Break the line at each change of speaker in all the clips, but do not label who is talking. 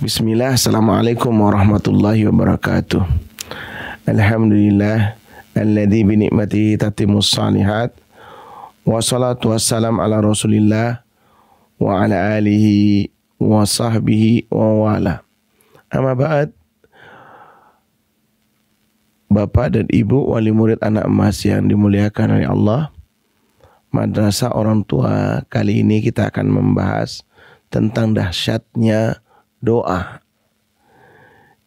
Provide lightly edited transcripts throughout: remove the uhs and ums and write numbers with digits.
Bismillah, Assalamualaikum warahmatullahi wabarakatuh. Alhamdulillah alladzi bi ni'matihi tatimmus shalihat. Wassalatu wassalam ala Rasulillah wa ala alihi wa sahbihi wa wala. Amma ba'd. Bapak dan Ibu wali murid anak emas yang dimuliakan oleh Allah, Madrasah Orang Tua, kali ini kita akan membahas tentang dahsyatnya doa,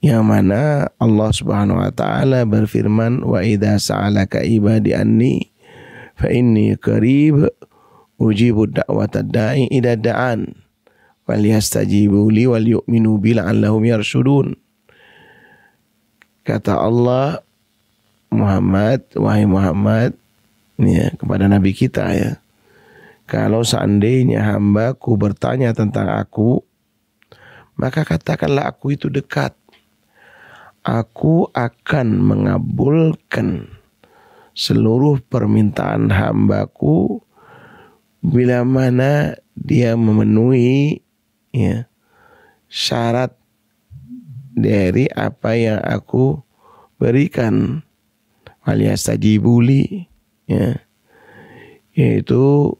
yang mana Allah Subhanahu wa taala berfirman, wa idza sa'alaka ibadi anni fa inni qarib ujibu da'watad da'i idza da'an falyastajibu li wal yu'minu bi la'allahum yarshudun. Kata Allah, wahai Muhammad, ya, kepada Nabi kita, ya, kalau seandainya hambaku bertanya tentang aku, maka katakanlah aku itu dekat. Aku akan mengabulkan seluruh permintaan hambaku bila mana dia memenuhi, ya, syarat dari apa yang aku berikan. Waliyastajibuli, ya, yaitu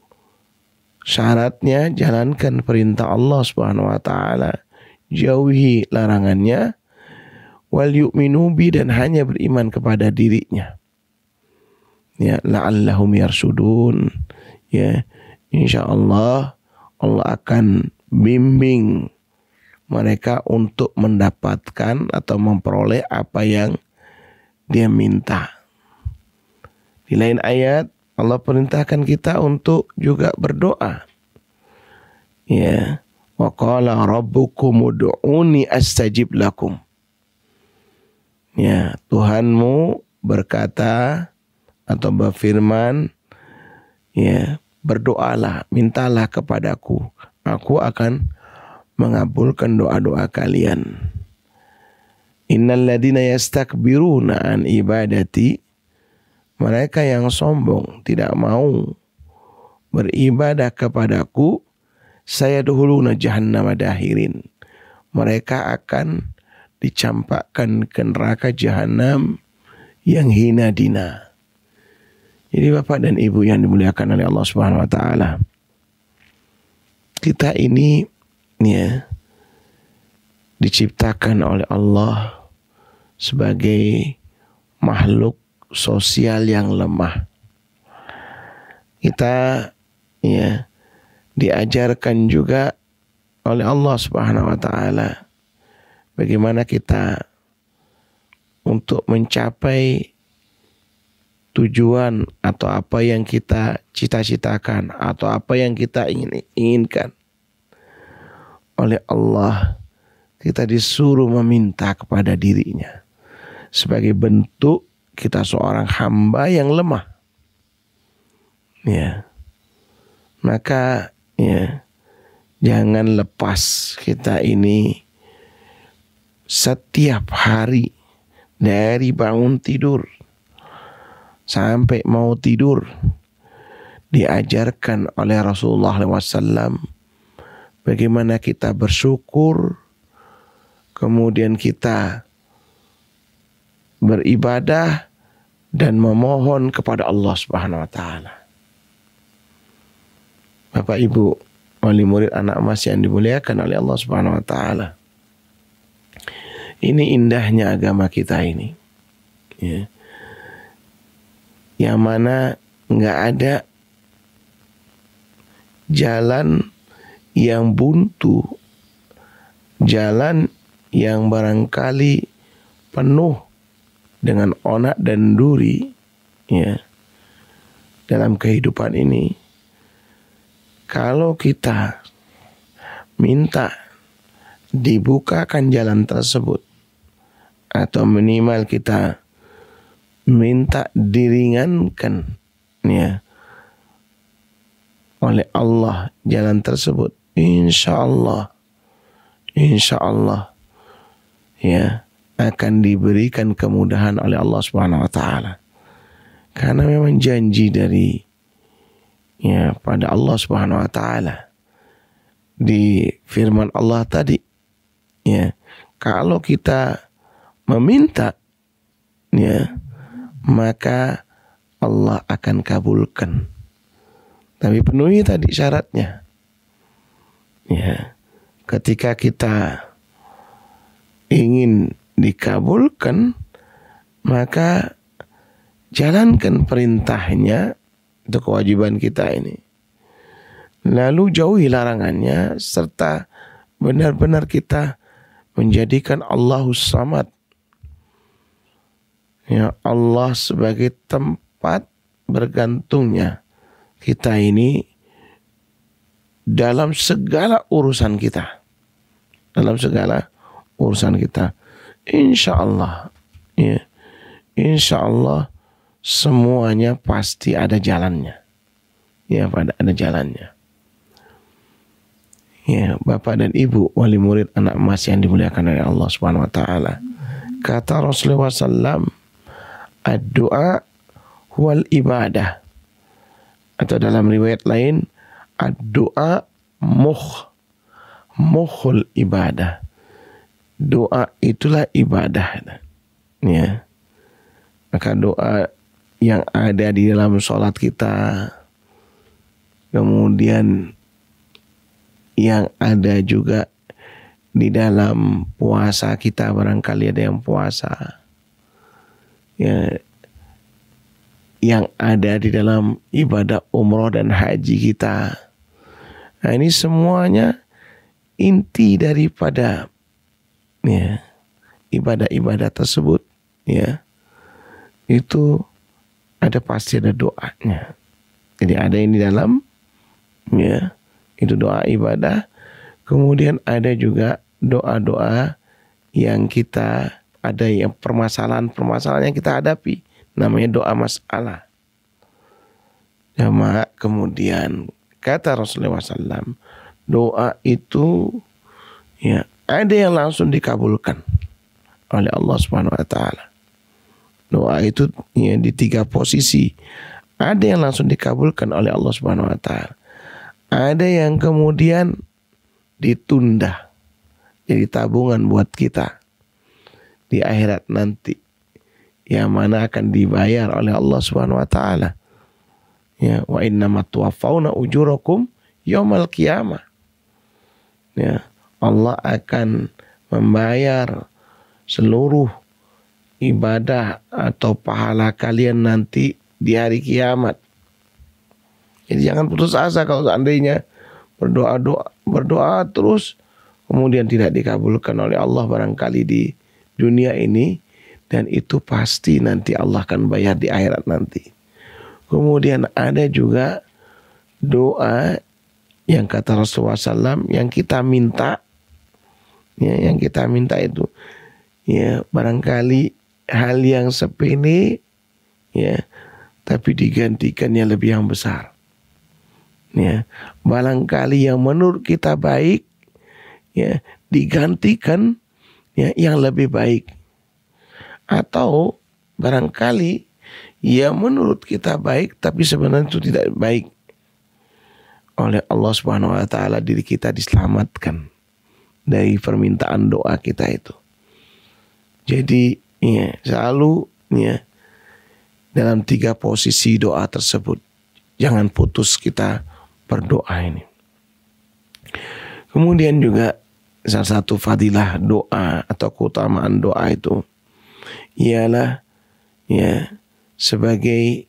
syaratnya jalankan perintah Allah Subhanahu wa taala, jauhi larangannya, wal yu'minu bi, dan hanya beriman kepada dirinya, ya, la'allahum yarshudun, ya, insyaallah Allah akan bimbing mereka untuk mendapatkan atau memperoleh apa yang dia minta. Di lain ayat Allah perintahkan kita untuk juga berdoa, ya, wa qala rabbukum ud'uni astajib lakum. Ya, Tuhanmu berkata atau berfirman, ya, berdoalah, mintalah kepadaku, aku akan mengabulkan doa-doa kalian. Innal ladina yastakbiruna an ibadati, mereka yang sombong tidak mau beribadah kepadaku, saya dahuluna jahannam dahirin, mereka akan dicampakkan ke neraka jahanam yang hina dina. Jadi Bapak dan Ibu yang dimuliakan oleh Allah Subhanahu wa taala, kita ini, ya, diciptakan oleh Allah sebagai makhluk sosial yang lemah. Kita, ya, diajarkan juga oleh Allah Subhanahu wa taala bagaimana kita untuk mencapai tujuan atau apa yang kita cita-citakan atau apa yang kita inginkan. Oleh Allah kita disuruh meminta kepada dirinya sebagai bentuk kita seorang hamba yang lemah, ya. Maka, ya, jangan lepas kita ini setiap hari dari bangun tidur sampai mau tidur diajarkan oleh Rasulullah SAW bagaimana kita bersyukur, kemudian kita beribadah dan memohon kepada Allah Subhanahu wa taala. Bapak Ibu wali murid anak emas yang dimuliakan oleh Allah Subhanahu wa taala, ini indahnya agama kita ini, ya, yang mana nggak ada jalan yang buntu, jalan yang barangkali penuh dengan onak dan duri, ya, dalam kehidupan ini. Kalau kita minta dibukakan jalan tersebut, atau minimal kita minta diringankan, ya, oleh Allah jalan tersebut, insya Allah, ya, akan diberikan kemudahan oleh Allah Subhanahu wa taala. Karena memang janji dari, ya, pada Allah Subhanahu wa taala di firman Allah tadi, Ya, kalau kita meminta, ya, maka Allah akan kabulkan. Tapi penuhi tadi syaratnya. Ya, ketika kita ingin dikabulkan, maka jalankan perintahnya, itu kewajiban kita ini. Lalu jauhi larangannya, serta benar-benar kita menjadikan Allahus Samad, ya, Allah sebagai tempat bergantungnya kita ini dalam segala urusan kita. Dalam segala urusan kita. Insya Allah, ya, insya Allah semuanya pasti ada jalannya. Ya, ada jalannya. Ya, Bapak dan Ibu wali murid anak emas yang dimuliakan oleh Allah Subhanahu wa taala. Kata Rasulullah SAW, ad-du'a huwal ibadah. Atau dalam riwayat lain, ad-du'a mukhul ibadah. Doa itulah ibadah. Ya. Maka doa yang ada di dalam sholat kita, kemudian yang ada juga di dalam puasa kita, barangkali ada yang puasa, ya, yang ada di dalam ibadah umroh dan haji kita. Nah, ini semuanya inti daripada, ya, ibadah-ibadah tersebut, ya, itu ada pasti ada doanya. Jadi ada yang di dalam, ya, itu doa ibadah. Kemudian ada juga doa-doa yang kita, ada yang permasalahan-permasalahan yang kita hadapi, namanya doa masalah. Jamaah, kemudian kata Rasulullah SAW, doa itu, ya, ada yang langsung dikabulkan oleh Allah Subhanahu wa taala. Doa itu, ya, di 3 posisi. Ada yang langsung dikabulkan oleh Allah Subhanahu wa taala. Ada yang kemudian ditunda, jadi tabungan buat kita di akhirat nanti, yang mana akan dibayar oleh Allah Subhanahu wa taala. Ya, wa innamat tuwaffawna ujurakum yaumal qiyamah. Ya, Allah akan membayar seluruh ibadah atau pahala kalian nanti di hari kiamat. Jadi jangan putus asa kalau seandainya berdoa terus kemudian tidak dikabulkan oleh Allah barangkali di dunia ini, dan itu pasti nanti Allah akan bayar di akhirat nanti. Kemudian ada juga doa yang kata Rasulullah SAW yang kita minta, ya, yang kita minta itu, ya, barangkali hal yang sepele, ya, tapi digantikan yang lebih yang besar. Ya, barangkali yang menurut kita baik, ya, digantikan, ya, yang lebih baik. Atau barangkali yang menurut kita baik tapi sebenarnya itu tidak baik. Oleh Allah Subhanahu wa taala diri kita diselamatkan dari permintaan doa kita itu. Jadi, ya, selalu, ya, dalam 3 posisi doa tersebut jangan putus kita berdoa ini. Kemudian juga salah satu fadilah doa atau keutamaan doa itu ialah, ya, sebagai,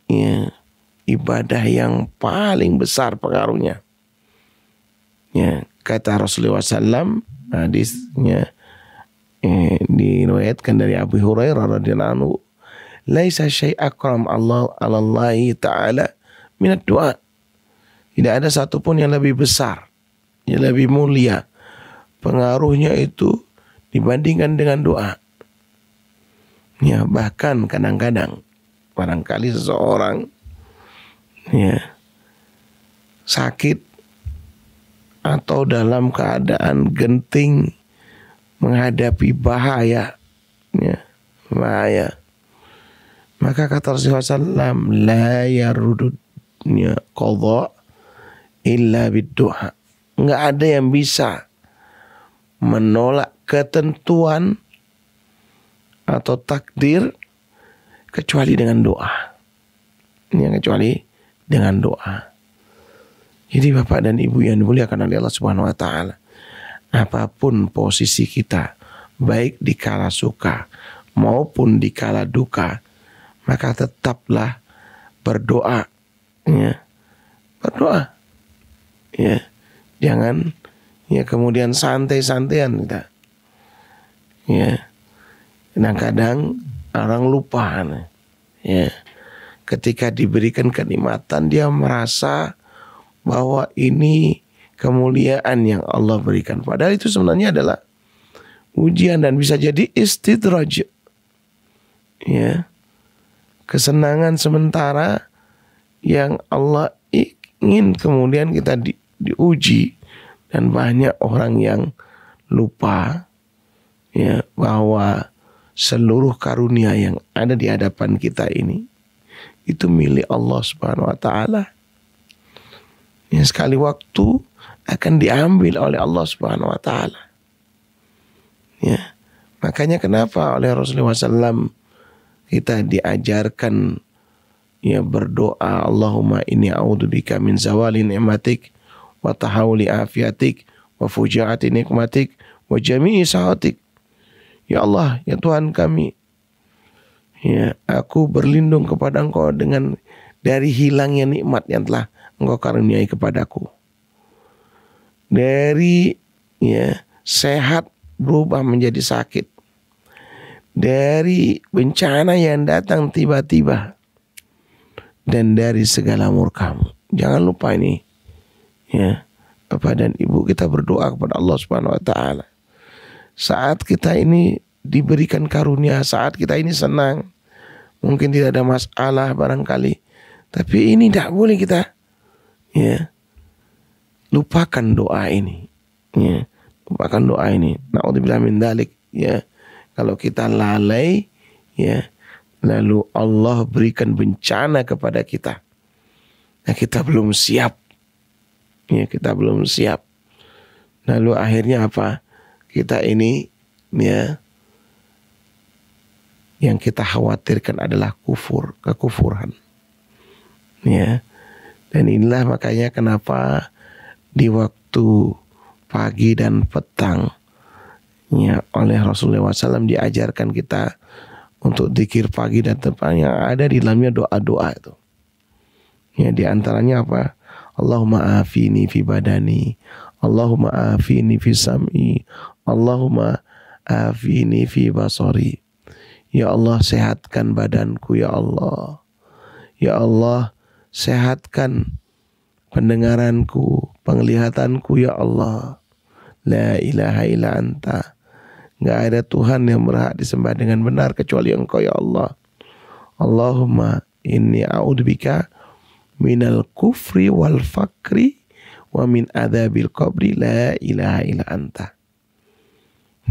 ya, ibadah yang paling besar pengaruhnya. Ya, kata Rasulullah SAW, hadisnya diriwayatkan dari Abu Hurairah radhiyallahu anhu, laisa syai' akram Allah 'alallahi ta'ala minad du'a. Tidak ada satupun yang lebih besar, yang lebih mulia pengaruhnya itu dibandingkan dengan doa. Ya, bahkan kadang-kadang barangkali seseorang, ya, sakit atau dalam keadaan genting menghadapi bahaya, ya, bahaya. Maka kata Rasulullah SAW, la yarudud, ya, qadha illa bid-du'a. Enggak ada yang bisa menolak ketentuan atau takdir kecuali dengan doa. Ini kecuali dengan doa. Jadi Bapak dan Ibu yang dimuliakan oleh Allah Subhanahu wa taala, apapun posisi kita, baik di kala suka maupun di kala duka, maka tetaplah berdoa, ya. Berdoa. Ya. Jangan ya kemudian santai-santaian kita. Ya. Kadang-kadang orang lupa, ya. Ketika diberikan kenikmatan dia merasa bahwa ini kemuliaan yang Allah berikan. Padahal itu sebenarnya adalah ujian dan bisa jadi istidraj. Ya. Kesenangan sementara yang Allah ingin kemudian kita diuji. Dan banyak orang yang lupa, ya, bahwa seluruh karunia yang ada di hadapan kita ini itu milik Allah Subhanahu wa taala. Yang sekali waktu akan diambil oleh Allah Subhanahu wa taala. Ya. Makanya kenapa oleh Rasulullah SAW kita diajarkan ya berdoa, Allahumma inni a'udzubika min zawali ni'matik wa tahawuli afiatik wa fujaati nikmatik wa jami'i sahatik. Ya Allah, ya Tuhan kami, ya aku berlindung kepada Engkau dari hilangnya nikmat yang telah Engkau karuniai kepadaku, dari ya sehat berubah menjadi sakit, dari bencana yang datang tiba-tiba, dan dari segala murkamu. Jangan lupa ini, ya Bapak dan Ibu, kita berdoa kepada Allah Subhanahu wa taala. Saat kita ini diberikan karunia, saat kita ini senang, mungkin tidak ada masalah barangkali, tapi ini tidak boleh kita ya lupakan doa ini, ya lupakan doa ini. Na'udzubillah min dzalik, ya. Kalau kita lalai, ya, lalu Allah berikan bencana kepada kita, nah kita belum siap, ya kita belum siap. Lalu akhirnya apa? Kita ini, ya, yang kita khawatirkan adalah kekufuran, ya. Dan inilah makanya kenapa di waktu pagi dan petang, ya, oleh Rasulullah SAW diajarkan kita untuk zikir pagi dan petang yang ada di dalamnya doa-doa itu. Ya, di antaranya apa? Allahumma afini fi badani, Allahumma afini fi sam'i, Allahumma afini fi basari. Ya Allah, sehatkan badanku ya Allah. Ya Allah, sehatkan pendengaranku, penglihatanku ya Allah. La ilaha illa anta. Enggak ada Tuhan yang berhak disembah dengan benar kecuali Engkau ya Allah. Allahumma inni a'udzubika minal kufri wal fakri wa min adzabil qabri la ilaha illa anta.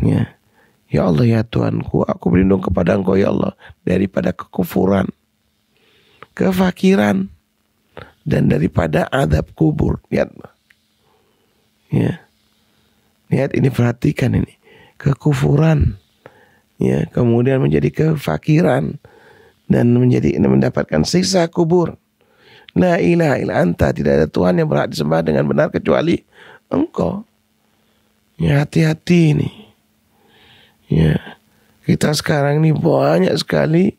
Ya. Ya Allah ya Tuhanku, aku berlindung kepada Engkau ya Allah daripada kekufuran, kefakiran, dan daripada azab kubur. Lihat, ya, lihat ini, perhatikan ini, kekufuran, ya, kemudian menjadi kefakiran dan mendapatkan siksa kubur. La ilaha illa anta, tidak ada Tuhan yang berhak disembah dengan benar kecuali Engkau. Ya, hati-hati ini. Ya, kita sekarang ini banyak sekali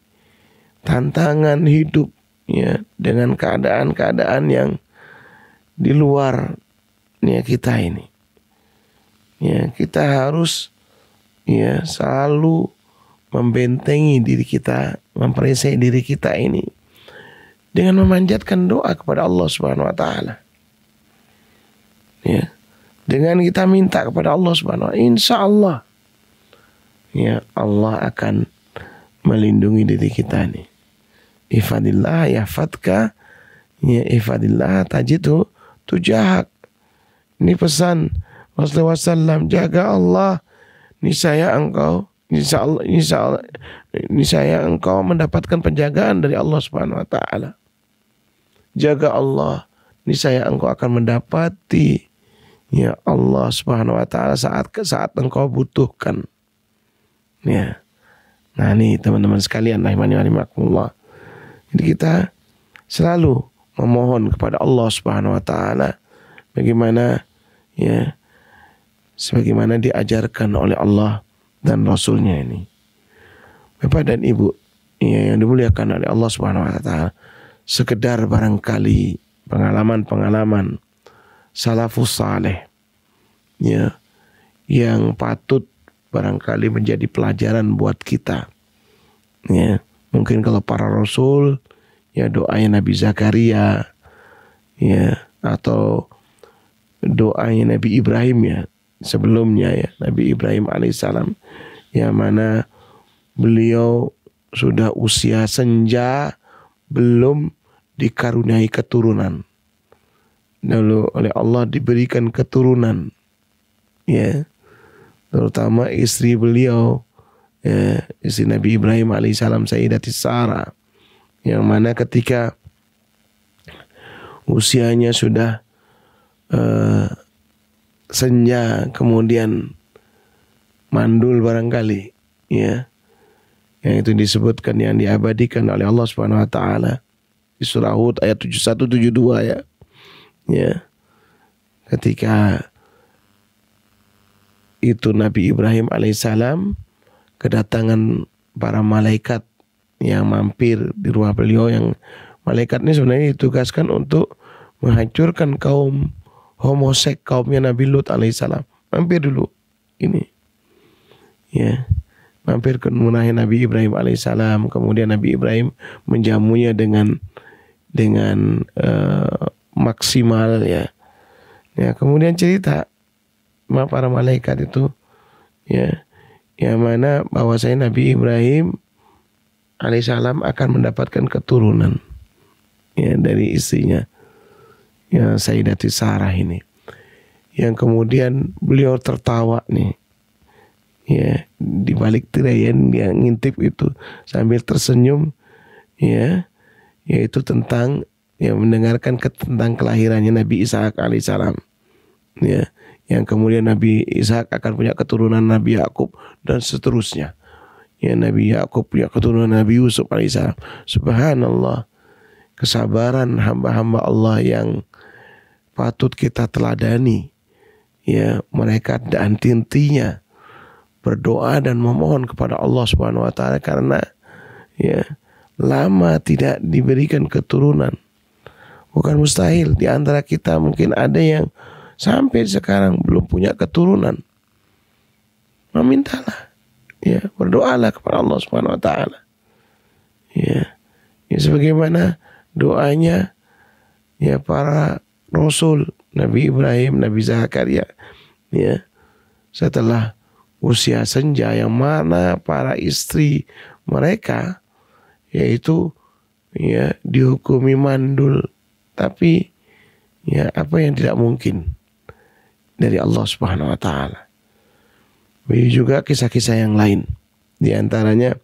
tantangan hidup, ya, dengan keadaan-keadaan yang di luar, ya, kita ini. Ya, kita harus, ya, selalu membentengi diri kita, memperisai diri kita ini dengan memanjatkan doa kepada Allah Subhanahu wa taala. Ya, dengan kita minta kepada Allah Subhanahu wa taala, insyaallah, ya, Allah akan melindungi diri kita nih. Ifadillah yahfadka, ya, ifadillah tajidu tujahak. Ini pesan Rasulullah SAW, jaga Allah, niscaya engkau, niscaya engkau mendapatkan penjagaan dari Allah Subhanahu wa taala. Jaga Allah, niscaya engkau akan mendapati, ya Allah Subhanahu wa taala saat engkau butuhkan. Ya. Nah, ini teman-teman sekalian rahimani wa rahimakumullah. Jadi kita selalu memohon kepada Allah Subhanahu wa taala bagaimana ya sebagaimana diajarkan oleh Allah dan Rasulnya ini. Bapak dan Ibu ya, yang dimuliakan oleh Allah Subhanahu wa taala, sekedar barangkali pengalaman-pengalaman salafus saleh ya yang patut barangkali menjadi pelajaran buat kita. Ya, mungkin kalau para rasul ya doanya Nabi Zakaria ya, atau doanya Nabi Ibrahim ya sebelumnya ya, Nabi Ibrahim alaihissalam, yang mana beliau sudah usia senja, belum dikaruniai keturunan, lalu oleh Allah diberikan keturunan ya, terutama istri beliau ya, istri Nabi Ibrahim alaihissalam, Sayyidati Sarah, yang mana ketika usianya sudah senja, kemudian mandul barangkali ya, yang itu disebutkan, yang diabadikan oleh Allah Subhanahu wa taala di surah Hud ayat 71 72 ya. Ya. Ketika itu Nabi Ibrahim alaihissalam kedatangan para malaikat yang mampir di rumah beliau, yang malaikat ini sebenarnya ditugaskan untuk menghancurkan kaum homoseks, kaumnya Nabi Lut alaihissalam. Mampir dulu ini ya, mampir ke rumah Nabi Ibrahim alaihissalam, kemudian Nabi Ibrahim menjamunya dengan maksimal ya. Ya, kemudian cerita para malaikat itu ya, yang mana bahwasanya Nabi Ibrahim alaihissalam akan mendapatkan keturunan ya dari istrinya ya, Sayyidati Sarah ini, yang kemudian beliau tertawa nih ya, di balik tirai yang ngintip itu sambil tersenyum ya, yaitu tentang ya mendengarkan tentang kelahirannya Nabi Ishak alaihissalam ya, yang kemudian Nabi Ishak akan punya keturunan Nabi Yakub dan seterusnya ya, Nabi Yakub punya keturunan Nabi Yusuf alaihissalam. Subhanallah, kesabaran hamba-hamba Allah yang patut kita teladani ya, mereka dan intinya berdoa dan memohon kepada Allah Subhanahu wa taala karena ya lama tidak diberikan keturunan. Bukan mustahil di antara kita mungkin ada yang sampai sekarang belum punya keturunan. Memintalah ya, berdoalah kepada Allah Subhanahu wa taala. Ya. Ya sebagaimana doanya ya para rasul, Nabi Ibrahim, Nabi Zakaria ya, setelah usia senja, yang mana para istri mereka yaitu ya dihukumi mandul, tapi ya apa yang tidak mungkin dari Allah Subhanahu wa taala. Begitu juga kisah-kisah yang lain, di antaranya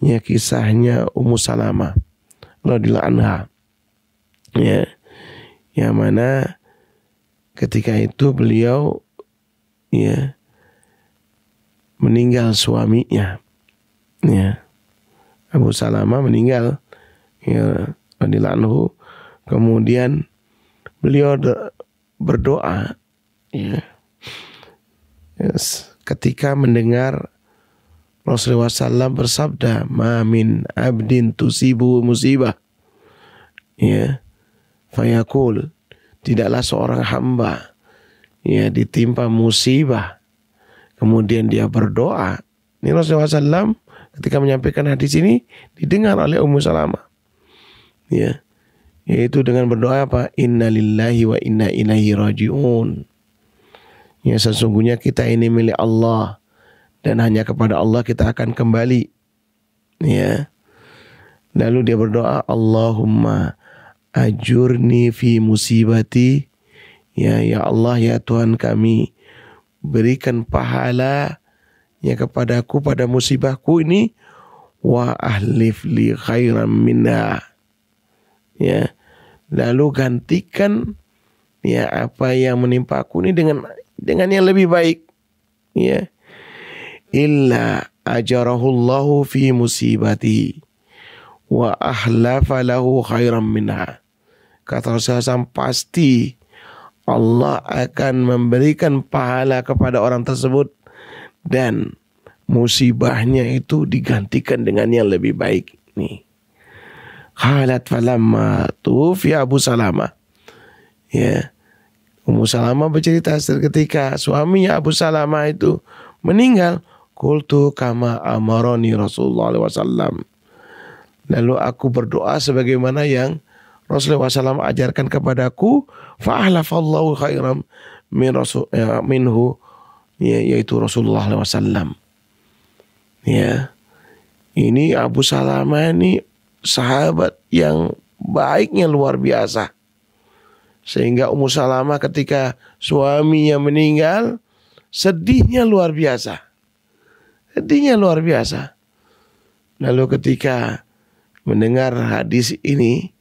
ya kisahnya Ummu Salamah radhiyallahu anha ya, yang mana ketika itu beliau ya meninggal suaminya ya, Abu Salamah meninggal ya radhiyallahu anhu, kemudian beliau berdoa ya, ketika mendengar Rasulullah SAW bersabda, "Ma min abdin tusibu musibah." Ya, fayaqul, tidaklah seorang hamba ya ditimpa musibah kemudian dia berdoa. Ini Rasulullah SAW ketika menyampaikan hadis ini didengar oleh Ummu Salamah. Ya, yaitu dengan berdoa apa? Inna lillahi wa inna ilaihi raji'un. Ya, sesungguhnya kita ini milik Allah dan hanya kepada Allah kita akan kembali. Ya. Lalu dia berdoa, Allahumma ajurni fi musibati. Ya Allah, ya Tuhan kami, berikan pahala ya kepadaku pada musibahku ini, wa ahlif li khairan minha. Ya. Lalu gantikan ya apa yang menimpaku ini dengan yang lebih baik, ya. Illa ajarahullahu fi musibati wa ahlafa lahu khairan minha. Kata Rasulullah SAW, pasti Allah akan memberikan pahala kepada orang tersebut dan musibahnya itu digantikan dengan yang lebih baik. Nih. Khalat falamma tufi Abu Salamah. Ya. Ummu Salamah bercerita ketika suaminya Abu Salamah itu meninggal, qultu kama amaroni Rasulullah SAW. Lalu aku berdoa sebagaimana yang Rasulullah SAW ajarkan kepadaku, fa'ahlafallahu khairam minhu, yaitu Rasulullah SAW. Ya, ini Abu Salamah ini sahabat yang baiknya luar biasa. Sehingga Ummu Salamah ketika suaminya meninggal, sedihnya luar biasa. Sedihnya luar biasa. Lalu ketika mendengar hadis ini,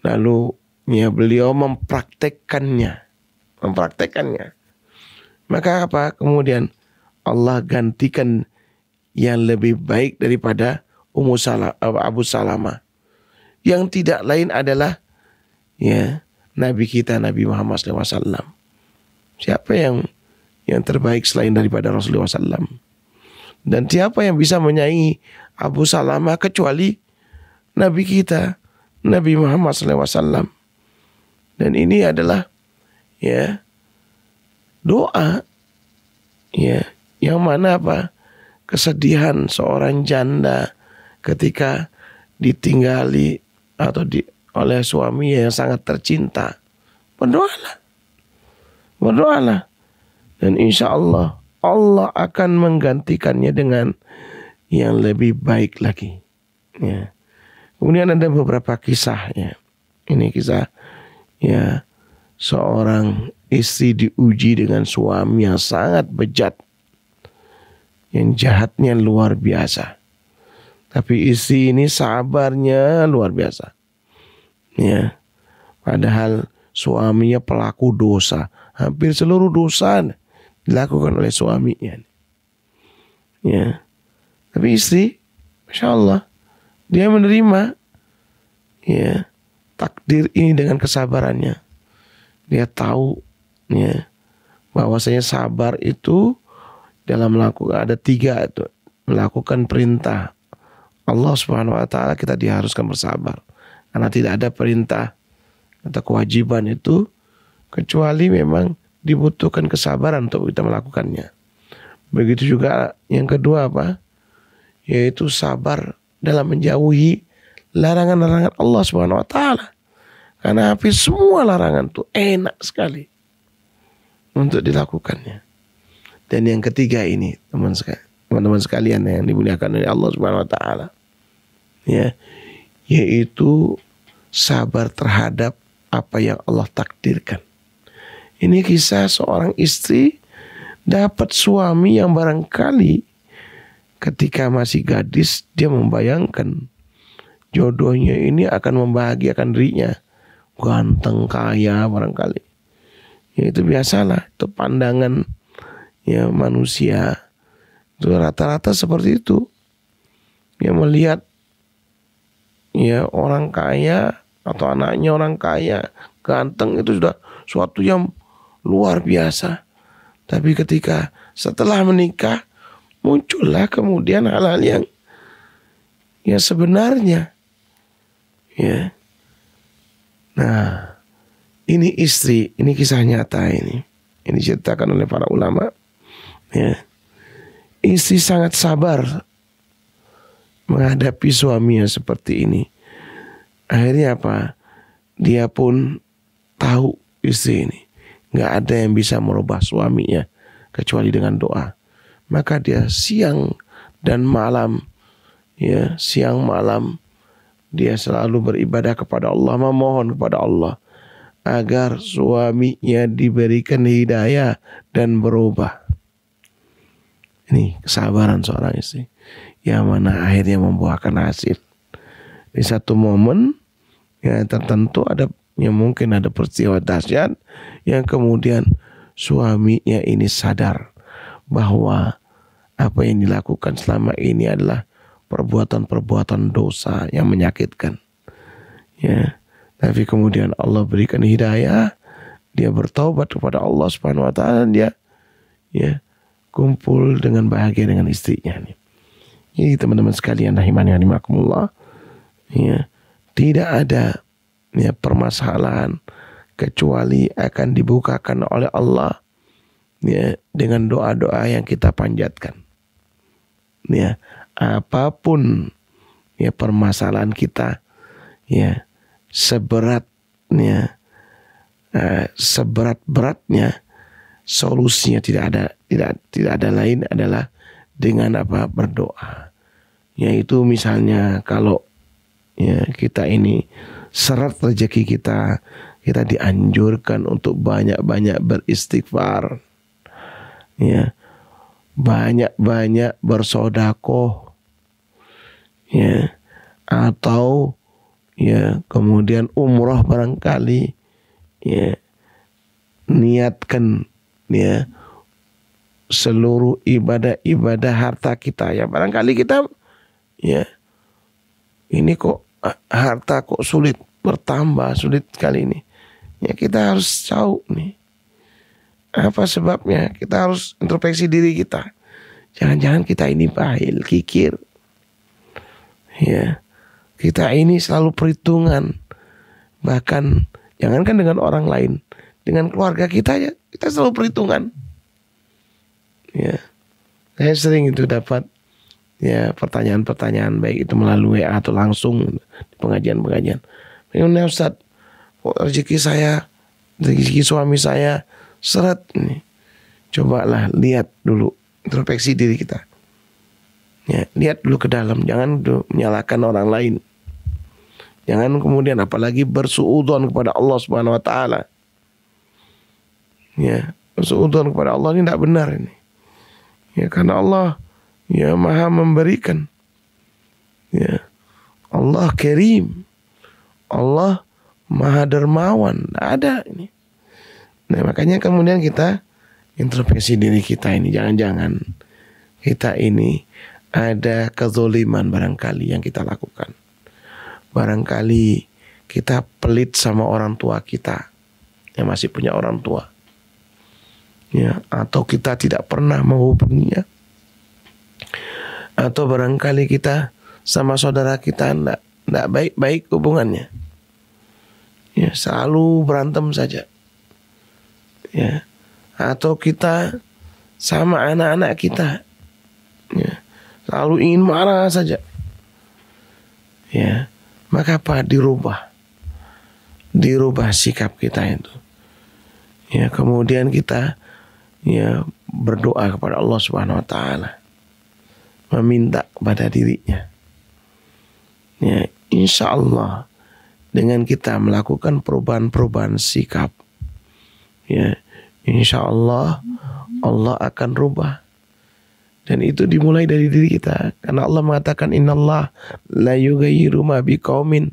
lalu ya beliau mempraktekkannya. Maka apa? Kemudian Allah gantikan yang lebih baik daripada Abu Salamah. Yang tidak lain adalah ya Nabi kita Nabi Muhammad SAW. Siapa yang terbaik selain daripada Rasulullah SAW? Dan siapa yang bisa menyaingi Abu Salamah kecuali Nabi kita Nabi Muhammad SAW. Dan ini adalah ya doa ya yang mana apa? Kesedihan seorang janda ketika ditinggali atau oleh suami yang sangat tercinta. Berdoalah. Dan insya Allah akan menggantikannya dengan yang lebih baik lagi. Ya. Kemudian ada beberapa kisah ya. Ini kisah ya seorang istri diuji dengan suami yang sangat bejat, yang jahatnya luar biasa. Tapi istri ini sabarnya luar biasa. Ya. Padahal suaminya pelaku dosa. Hampir seluruh dosa dilakukan oleh suaminya. Ya. Tapi istri, Masya Allah, dia menerima ya takdir ini dengan kesabarannya. Dia tahu ya bahwasanya sabar itu dalam melakukan ada 3 itu, melakukan perintah Allah Subhanahu wa taala kita diharuskan bersabar. Karena tidak ada perintah atau kewajiban itu kecuali memang dibutuhkan kesabaran untuk kita melakukannya. Begitu juga yang kedua apa? Yaitu sabar dalam menjauhi larangan-larangan Allah Subhanahu wa taala. Karena hampir semua larangan itu enak sekali untuk dilakukannya. Dan yang ketiga ini, teman-teman sekalian yang dimuliakan oleh Allah Subhanahu wa taala. Ya, yaitu sabar terhadap apa yang Allah takdirkan. Ini kisah seorang istri dapat suami yang barangkali ketika masih gadis dia membayangkan jodohnya ini akan membahagiakan dirinya. Ganteng, kaya barangkali. Ya itu biasalah, itu pandangan ya manusia. Itu rata-rata seperti itu. Yang melihat ya orang kaya atau anaknya orang kaya, ganteng itu sudah suatu yang luar biasa. Tapi ketika setelah menikah muncullah kemudian hal-hal yang ya sebenarnya ya. Nah, ini istri, ini kisah nyata ini. Ini diceritakan oleh para ulama. Ya. Istri sangat sabar menghadapi suaminya seperti ini. Akhirnya apa? Dia pun tahu istri ini nggak ada yang bisa merubah suaminya kecuali dengan doa. Maka dia siang dan malam, ya siang malam dia selalu beribadah kepada Allah, memohon kepada Allah agar suaminya diberikan hidayah dan berubah. Ini kesabaran seorang istri yang mana akhirnya membuahkan hasil. Di satu momen ya tertentu ada Ya mungkin ada peristiwa dahsyat yang kemudian suaminya ini sadar bahwa apa yang dilakukan selama ini adalah perbuatan-perbuatan dosa yang menyakitkan. Ya, tapi kemudian Allah berikan hidayah, dia bertaubat kepada Allah Subhanahu wa taala, dia ya kumpul dengan bahagia dengan istrinya nih. Jadi teman-teman sekalian rahimani wa rahimakumullah, ya, tidak ada ya permasalahan kecuali akan dibukakan oleh Allah ya dengan doa-doa yang kita panjatkan. Ya, apapun ya permasalahan kita, ya seberatnya seberat-beratnya, solusinya tidak ada lain adalah dengan apa? Berdoa. Yaitu misalnya kalau ya kita ini seret rezeki kita dianjurkan untuk banyak-banyak beristighfar, ya, banyak-banyak bersedekah, ya, atau ya kemudian umrah barangkali, ya, niatkan ya seluruh ibadah harta kita, ya barangkali kita ya ini kok harta kok sulit bertambah, sulit kali ini. Ya kita harus tahu nih apa sebabnya. Kita harus introspeksi diri kita. Jangan-jangan kita ini bahil, kikir. Ya, kita ini selalu perhitungan. Bahkan jangankan dengan orang lain, dengan keluarga kita ya kita selalu perhitungan. Ya, saya sering itu dapat ya pertanyaan-pertanyaan, baik itu melalui WA atau langsung di pengajian-pengajian. Bagaimana Ustaz, rezeki saya, rezeki suami saya seret nih. Cobalah lihat dulu, introspeksi diri kita. Ya, lihat dulu ke dalam, jangan menyalahkan orang lain. Jangan kemudian apalagi bersuudzon kepada Allah Subhanahu wa taala. Ya, bersuudzon kepada Allah ini tidak benar ini. Ya, karena Allah ya Maha memberikan. Ya. Allah Karim. Allah Maha Dermawan. Tidak ada ini. Nah, makanya kemudian kita introspeksi diri kita ini. Jangan-jangan kita ini ada kezoliman barangkali yang kita lakukan. Barangkali kita pelit sama orang tua kita yang masih punya orang tua. Ya, atau kita tidak pernah menghubunginya. Atau barangkali kita sama saudara kita tidak baik-baik hubungannya. Ya, selalu berantem saja. Ya, atau kita sama anak-anak kita, ya, selalu ingin marah saja. Ya, maka apa? Dirubah sikap kita itu. Ya, kemudian kita ya berdoa kepada Allah Subhanahu wa taala, meminta kepada dirinya. Ya, insya Allah dengan kita melakukan perubahan-perubahan sikap, ya, insya Allah Allah akan rubah. Dan itu dimulai dari diri kita. Karena Allah mengatakan innallah la yughayyiru ma biqaumin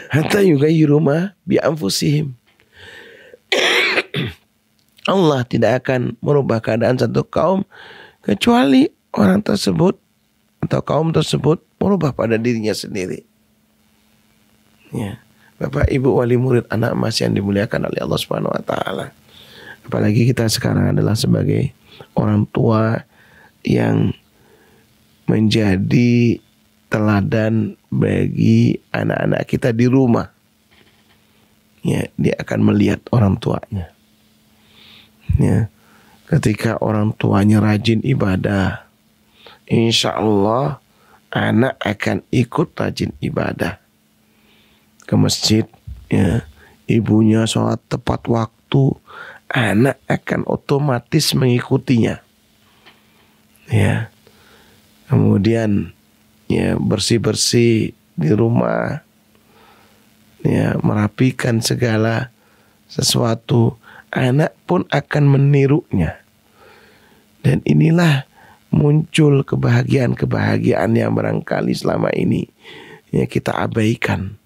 hatta yughayyiru ma bi anfusihim. Allah tidak akan merubah keadaan satu kaum kecuali orang tersebut atau kaum tersebut merubah pada dirinya sendiri. Ya, Bapak, Ibu, wali murid, anak emas yang dimuliakan oleh Allah Subhanahu wa taala. Apalagi kita sekarang adalah sebagai orang tua yang menjadi teladan bagi anak-anak kita di rumah. Ya, dia akan melihat orang tuanya. Ya, ketika orang tuanya rajin ibadah, insya Allah anak akan ikut rajin ibadah ke masjid. Ya, ibunya sholat tepat waktu, anak akan otomatis mengikutinya. Ya, kemudian ya bersih-bersih di rumah, ya merapikan segala sesuatu, anak pun akan menirunya. Dan inilah muncul kebahagiaan yang barangkali selama ini ya kita abaikan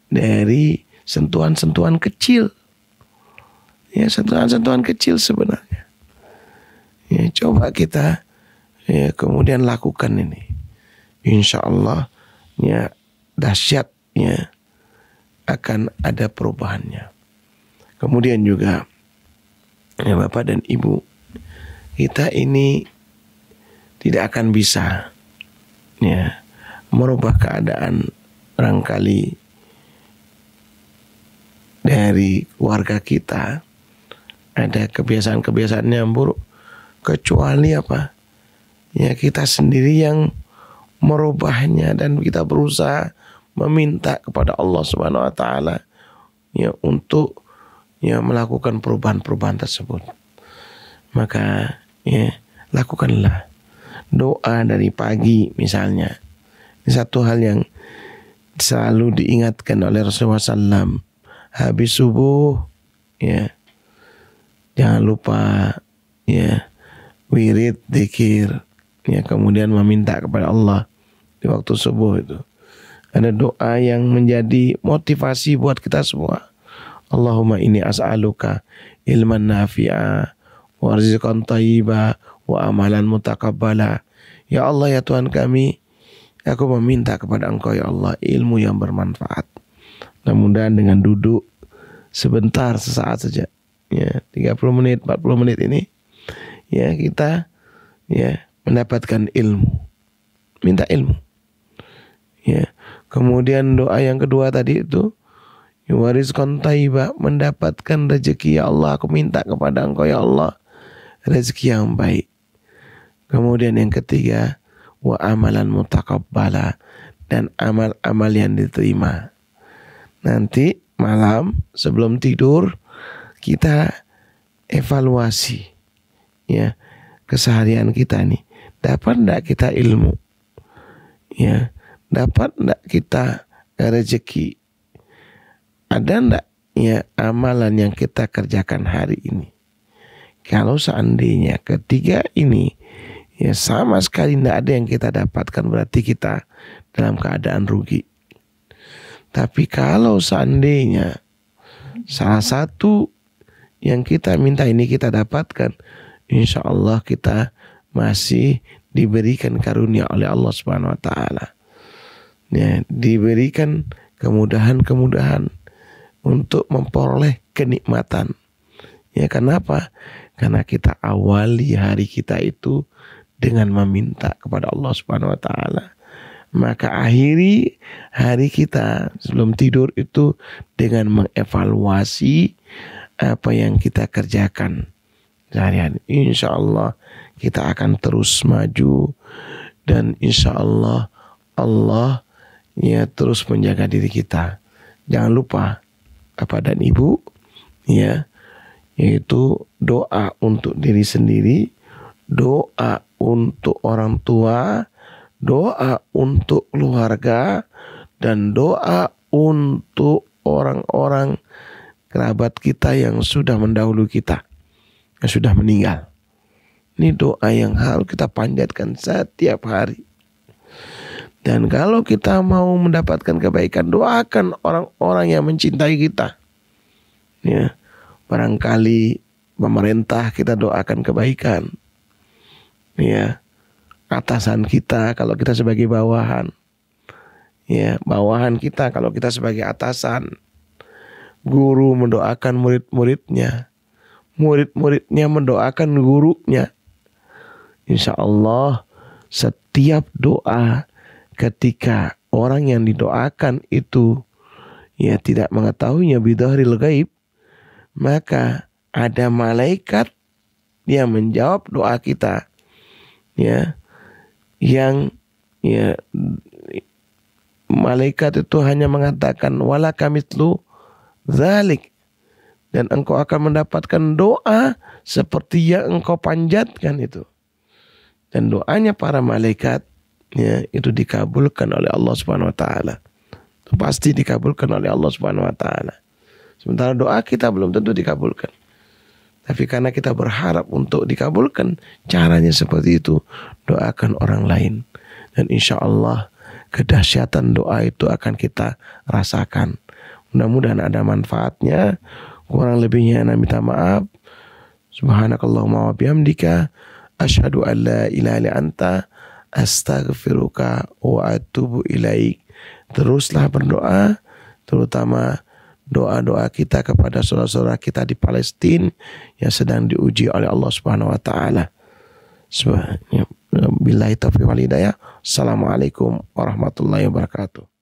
dari sentuhan-sentuhan kecil. Ya, sentuhan-sentuhan kecil sebenarnya. Ya, coba kita ya kemudian lakukan ini. Insya Allah ya dahsyatnya akan ada perubahannya. Kemudian juga ya Bapak dan Ibu, kita ini tidak akan bisa ya merubah keadaan barangkali dari keluarga kita ada kebiasaan-kebiasaan yang buruk, kecuali apa? Ya kita sendiri yang merubahnya, dan kita berusaha meminta kepada Allah Subhanahu wa taala ya untuk ya melakukan perubahan-perubahan tersebut. Maka ya lakukanlah doa dari pagi misalnya. Ini satu hal yang selalu diingatkan oleh Rasulullah SAW. Habis subuh ya jangan lupa ya wirid, dzikir, ya kemudian meminta kepada Allah di waktu subuh itu. Ada doa yang menjadi motivasi buat kita semua. Allahumma inni as'aluka ilman nafi'a wa rizqan thayyiba wa amalan mutaqabbala. Ya Allah ya Tuhan kami, aku meminta kepada Engkau ya Allah ilmu yang bermanfaat. Mudah-mudahan dengan duduk sebentar, sesaat saja ya 30 menit, 40 menit ini ya kita ya mendapatkan ilmu. Minta ilmu. Ya. Kemudian doa yang kedua tadi itu warizqan thayyiba, mendapatkan rezeki ya Allah, aku minta kepada Engkau ya Allah rezeki yang baik. Kemudian yang ketiga wa amalan mutaqabbala, dan amal-amal yang diterima. Nanti malam sebelum tidur kita evaluasi ya keseharian kita nih. Dapat enggak kita ilmu? Ya, dapat enggak kita rezeki? Ada enggak ya amalan yang kita kerjakan hari ini? Kalau seandainya ketiga ini ya sama sekali enggak ada yang kita dapatkan, berarti kita dalam keadaan rugi. Tapi kalau seandainya salah satu yang kita minta ini kita dapatkan, insya Allah kita masih diberikan karunia oleh Allah Subhanahu wa taala. Ya, diberikan kemudahan-kemudahan untuk memperoleh kenikmatan. Ya, kenapa? Karena kita awali hari kita itu dengan meminta kepada Allah Subhanahu wa taala. Maka akhiri hari kita sebelum tidur itu dengan mengevaluasi apa yang kita kerjakan sehari-hari. Insya Allah kita akan terus maju, dan insya Allah Allah ya terus menjaga diri kita. Jangan lupa Bapak dan Ibu ya, yaitu doa untuk diri sendiri, doa untuk orang tua, doa untuk keluarga, dan doa untuk orang-orang kerabat kita yang sudah mendahului kita, yang sudah meninggal. Ini doa yang harus kita panjatkan setiap hari. Dan kalau kita mau mendapatkan kebaikan, doakan orang-orang yang mencintai kita. Ya, barangkali pemerintah kita doakan kebaikan. Ya, atasan kita kalau kita sebagai bawahan. Ya, bawahan kita kalau kita sebagai atasan. Guru mendoakan murid-muridnya. Murid-muridnya mendoakan gurunya. Insya Allah setiap doa ketika orang yang didoakan itu ya tidak mengetahuinya bidhahril ghaib, maka ada malaikat yang menjawab doa kita. Ya, yang ya malaikat itu hanya mengatakan wala kamitslu dzalik, dan engkau akan mendapatkan doa seperti yang engkau panjatkan itu. Dan doanya para malaikat ya itu dikabulkan oleh Allah Subhanahu wa taala. Itu pasti dikabulkan oleh Allah Subhanahu wa taala. Sementara doa kita belum tentu dikabulkan. Tapi karena kita berharap untuk dikabulkan, caranya seperti itu, doakan orang lain. Dan insya Allah kedahsyatan doa itu akan kita rasakan. Mudah-mudahan ada manfaatnya. Kurang lebihnya ana minta maaf. Subhanakallahumma wa bihamdika asyhadu an la ilaha illa anta astaghfiruka wa atubu ilaik. Teruslah berdoa, terutama doa-doa kita kepada saudara-saudara kita di Palestina yang sedang diuji oleh Allah Subhanahu wa taala. Billahi taufiq wal hidayah. Assalamualaikum warahmatullahi wabarakatuh.